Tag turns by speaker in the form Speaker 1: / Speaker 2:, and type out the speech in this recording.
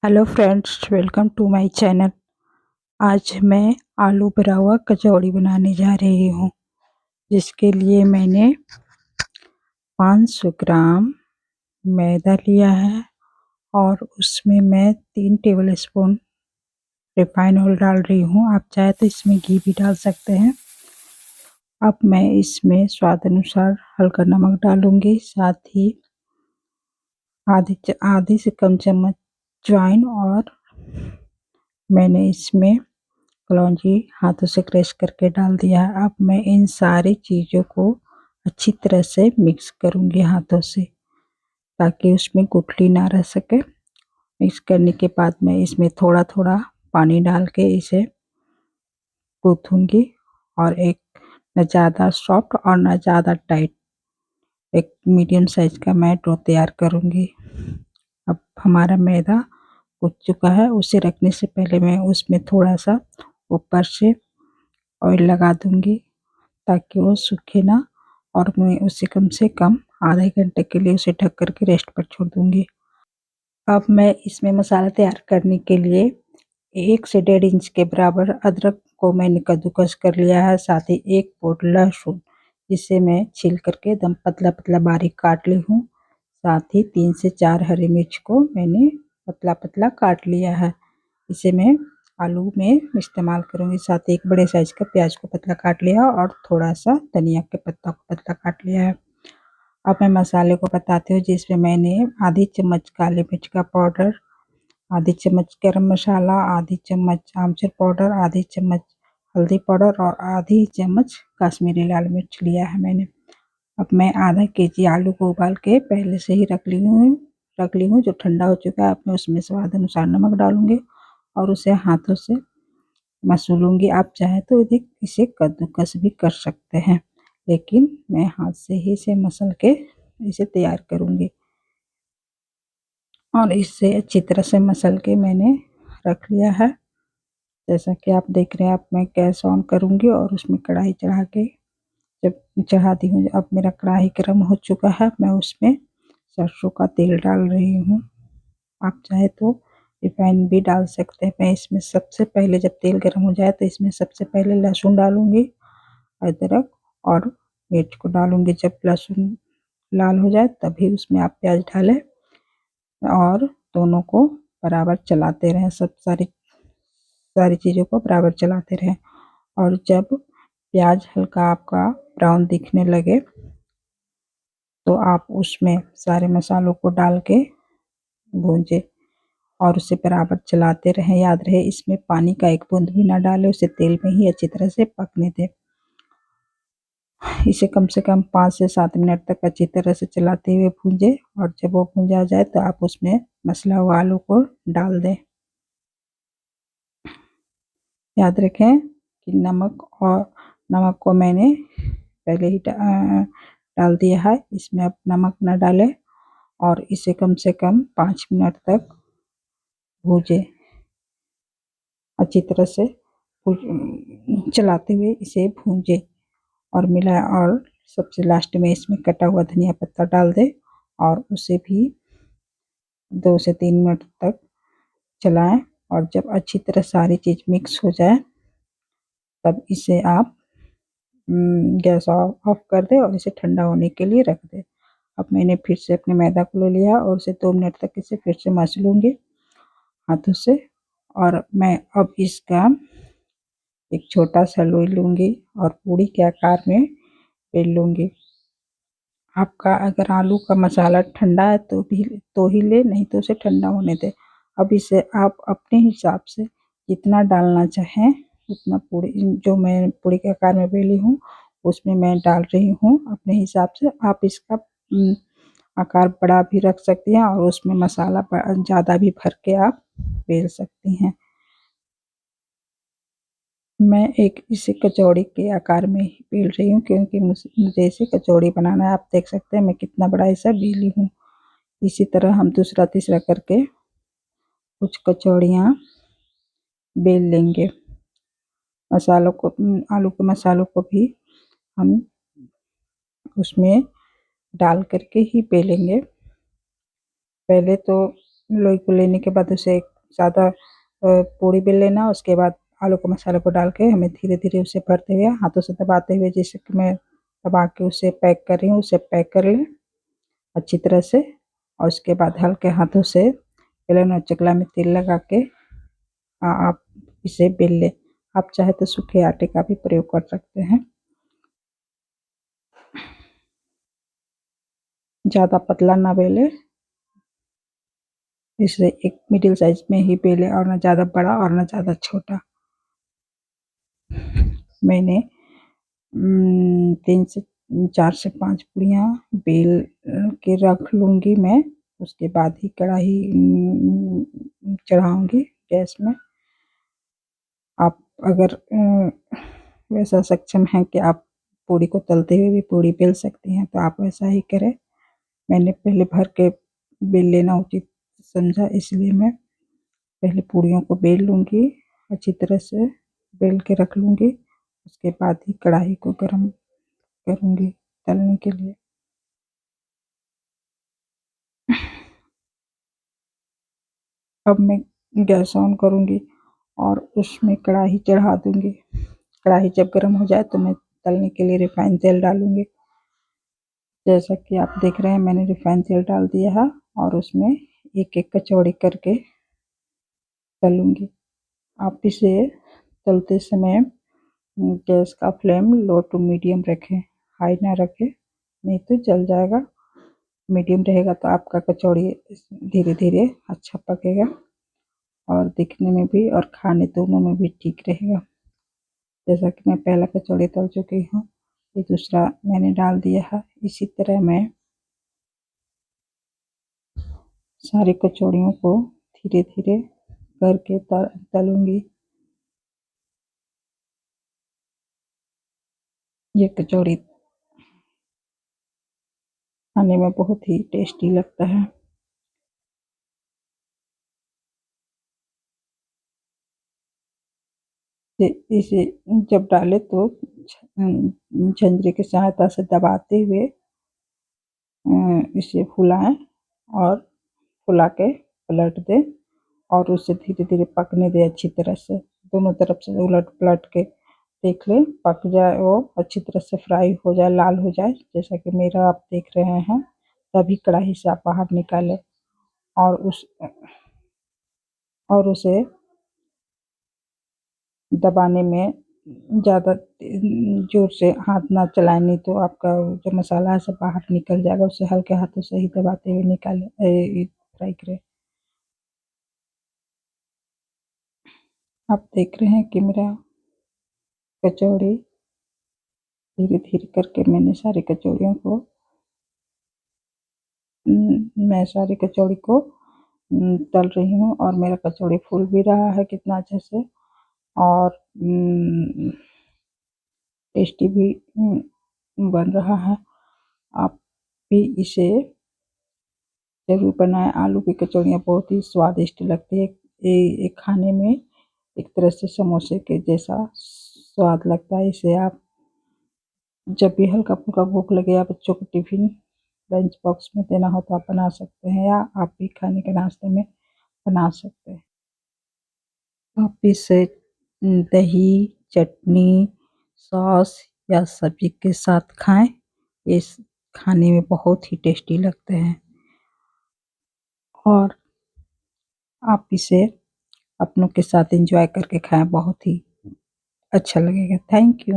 Speaker 1: Hello friends, welcome to my channel. आज मैं आलू भरा हुआ कचौड़ी बनाने जा रही हूँ, जिसके लिए मैंने 500 ग्राम मैदा लिया है और उसमें मैं 3 टेबल स्पून रिफाइन ऑयल डाल रही हूँ। आप चाहे तो इसमें घी भी डाल सकते हैं। अब मैं इसमें स्वाद अनुसार हल्का नमक डालूंगी, साथ ही आधी से कम चम्मच ज्वाइन, और मैंने इसमें कलौंजी हाथों से क्रश करके डाल दिया है। अब मैं इन सारी चीज़ों को अच्छी तरह से मिक्स करूंगी हाथों से, ताकि उसमें गुठली ना रह सके। मिक्स करने के बाद मैं इसमें थोड़ा थोड़ा पानी डाल के इसे गूंथूंगी, और एक न ज़्यादा सॉफ्ट और न ज़्यादा टाइट, एक मीडियम साइज का मैं डो तैयार करूंगी। अब हमारा मैदा गूंथ चुका है। उसे रखने से पहले मैं उसमें थोड़ा सा ऊपर से ऑयल लगा दूंगी, ताकि वो सूखे ना, और मैं उसे कम से कम आधे घंटे के लिए उसे ढक करके रेस्ट पर छोड़ दूंगी। अब मैं इसमें मसाला तैयार करने के लिए 1 से 1.5 इंच के बराबर अदरक को मैंने कद्दूकस कर लिया है, साथ ही 1 पोट लहसुन, जिसे मैं छील करके एकदम पतला पतला बारीक काट ली हूँ। साथ ही 3 से 4 हरी मिर्च को मैंने पतला पतला काट लिया है। इसे मैं आलू में इस्तेमाल करूंगी। साथ ही 1 बड़े साइज का प्याज को पतला काट लिया, और थोड़ा सा धनिया के पत्ता को पतला काट लिया है। अब मैं मसाले को बताती हूँ, जिसमें मैंने आधी चम्मच काली मिर्च का पाउडर, आधी चम्मच गरम मसाला, आधी चम्मच आमचूर पाउडर, आधी चम्मच हल्दी पाउडर और आधी चम्मच कश्मीरी लाल मिर्च लिया है मैंने। अब मैं आधा केजी आलू को उबाल के पहले से ही रख ली हूँ, जो ठंडा हो चुका है। अब मैं उसमें स्वाद अनुसार नमक डालूंगी और उसे हाथों से मसूलूंगी। आप चाहे तो इसे कद्दूकस भी कर सकते हैं, लेकिन मैं हाथ से ही इसे मसल के इसे तैयार करूंगी। और इसे अच्छी तरह से मसल के मैंने रख लिया है। जैसा कि आप देख रहे हैं, अब मैं गैस ऑन करूंगी और उसमें कढ़ाई चढ़ा के जब चढ़ा दी हूँ, अब मेरा कढ़ाई गर्म हो चुका है। मैं उसमें सरसों का तेल डाल रही हूँ। आप चाहे तो रिफाइन भी डाल सकते हैं। मैं इसमें सबसे पहले, जब तेल गर्म हो जाए तो इसमें सबसे पहले लहसुन डालूंगी, अदरक और मिर्च को डालूंगी। जब लहसुन लाल हो जाए तभी उसमें आप प्याज डालें, और दोनों को बराबर चलाते रहें। सब सारी सारी चीज़ों को बराबर चलाते रहें, और जब प्याज हल्का आपका ब्राउन दिखने लगे तो आप उसमें सारे मसालों को डाल के भूंजे, और उसे बराबर चलाते रहें। याद रहे, इसमें पानी का एक बूंद भी ना डालें, उसे तेल में ही अच्छी तरह से पकने दें। इसे कम से कम 5 से 7 मिनट तक अच्छी तरह से चलाते हुए भूंजे, और जब वो भूंजा जाए तो आप उसमें मसला हुआ आलू को डाल दें। याद रखें कि नमक को मैंने पहले ही डाल दिया है। इसमें अब नमक न डालें, और इसे कम से कम 5 मिनट तक भूंजे, अच्छी तरह से चलाते हुए इसे भूंजे और मिलाएं। और सबसे लास्ट में इसमें कटा हुआ धनिया पत्ता डाल दें, और उसे भी 2 से 3 मिनट तक चलाएं। और जब अच्छी तरह सारी चीज़ मिक्स हो जाए, तब इसे आप गैस ऑफ कर दें और इसे ठंडा होने के लिए रख दें। अब मैंने फिर से अपने मैदा को ले लिया और उसे 2 मिनट तक इसे फिर से मसलूंगी हाथों से। और मैं अब इसका एक छोटा सा लोई लूंगी और पूड़ी के आकार में बेल लूंगी। आपका अगर आलू का मसाला ठंडा है तो ही ले, नहीं तो उसे ठंडा होने दें। अब इसे आप अपने हिसाब से जितना डालना चाहें उतना पूड़ी, जो मैं पूड़ी के आकार में बेली हूँ उसमें मैं डाल रही हूँ अपने हिसाब से। आप इसका आकार बड़ा भी रख सकती हैं, और उसमें मसाला ज़्यादा भी भर के आप बेल सकती हैं। मैं इसे कचौड़ी के आकार में ही बेल रही हूँ, क्योंकि मुझे इसे कचौड़ी बनाना है। आप देख सकते हैं मैं कितना बड़ा ऐसा बेली हूँ। इसी तरह हम दूसरा तीसरा करके कुछ कचौड़ियाँ बेल लेंगे। आलू के मसालों को भी हम उसमें डाल करके ही बेलेंगे। पहले तो लोई को लेने के बाद उसे एक ज़्यादा पूड़ी बेल लेना। उसके बाद आलू के मसाले को डाल के हमें धीरे-धीरे उसे भरते हुए, हाथों से दबाते हुए, जैसे कि मैं दबा के उसे पैक कर रही हूँ, उसे पैक कर लें अच्छी तरह से। और उसके बाद हल्के हाथों से बेलन और चकला में तेल लगा के आप इसे बेल लें। आप चाहे तो सूखे आटे का भी प्रयोग कर सकते हैं। ज़्यादा पतला ना बेलें, इसे एक मिडिल साइज़ में ही बेलें और ना ज़्यादा बड़ा और ना ज़्यादा छोटा। मैंने 3 से 4 से 5 पूड़ियाँ बेल के रख लूँगी मैं। उसके बाद ही कढ़ाई चढ़ाऊँगी गैस में। आप अगर वैसा सक्षम हैं कि आप पूड़ी को तलते हुए भी पूड़ी बेल सकती हैं, तो आप वैसा ही करें। मैंने पहले भर के बेल लेना उचित समझा, इसलिए मैं पहले पूड़ियों को बेल लूँगी, अच्छी तरह से बेल के रख लूँगी। उसके बाद ही कढ़ाई को गरम करूँगी तलने के लिए। अब मैं गैस ऑन करूँगी और उसमें कढ़ाई चढ़ा दूँगी। कढ़ाई जब गरम हो जाए तो मैं तलने के लिए रिफाइंड तेल डालूँगी। जैसा कि आप देख रहे हैं, मैंने रिफाइंड तेल डाल दिया है और उसमें एक-एक कचौड़ी करके तलूँगी। आप इसे तलते समय गैस का फ्लेम लो टू मीडियम रखें, हाई ना रखें, नहीं तो जल जाएगा। मीडियम रहेगा तो आपका कचौड़ी धीरे-धीरे अच्छा पकेगा और दिखने में भी और खाने दोनों में भी ठीक रहेगा। जैसा कि मैं पहला कचौड़ी तल चुकी हूँ, ये दूसरा मैंने डाल दिया है। इसी तरह मैं सारी कचौड़ियों को धीरे-धीरे करके तलूँगी। ये कचौड़ी खाने में बहुत ही टेस्टी लगता है। इसे जब डालें तो झंझरी की सहायता से दबाते हुए इसे फुलाएँ और फुला के पलट दें और उसे धीरे-धीरे पकने दें अच्छी तरह से। दोनों तरफ से उलट-पलट के देख लें, पक जाए वो अच्छी तरह से फ्राई हो जाए, लाल हो जाए, जैसा कि मेरा आप देख रहे हैं। तभी कढ़ाई से आप बाहर निकालें और उसे दबाने में ज़्यादा ज़ोर से हाथ ना चलाएँ, नहीं तो आपका जो मसाला है सब बाहर निकल जाएगा। उसे हल्के हाथों से ही दबाते हुए निकालें, फ्राई करें। आप देख रहे हैं कि मेरा कचौड़ी धीरे-धीरे करके मैं सारी कचौड़ी को तल रही हूँ और मेरा कचौड़ी फूल भी रहा है कितना अच्छे से और टेस्टी भी बन रहा है। आप भी इसे ज़रूर बनाएँ। आलू की कचौड़ियाँ बहुत ही स्वादिष्ट लगती है। ये खाने में एक तरह से समोसे के जैसा स्वाद लगता है। इसे आप जब भी हल्का-फुल्का भूख लगे या बच्चों को टिफ़िन लंच बॉक्स में देना हो तो आप बना सकते हैं या आप भी खाने के नाश्ते में बना सकते हैं। आप इसे दही, चटनी, सॉस या सब्ज़ी के साथ खाएँ। इस खाने में बहुत ही टेस्टी लगते हैं और आप इसे अपनों के साथ एन्जॉय करके खाएँ, बहुत ही अच्छा लगेगा। Thank you.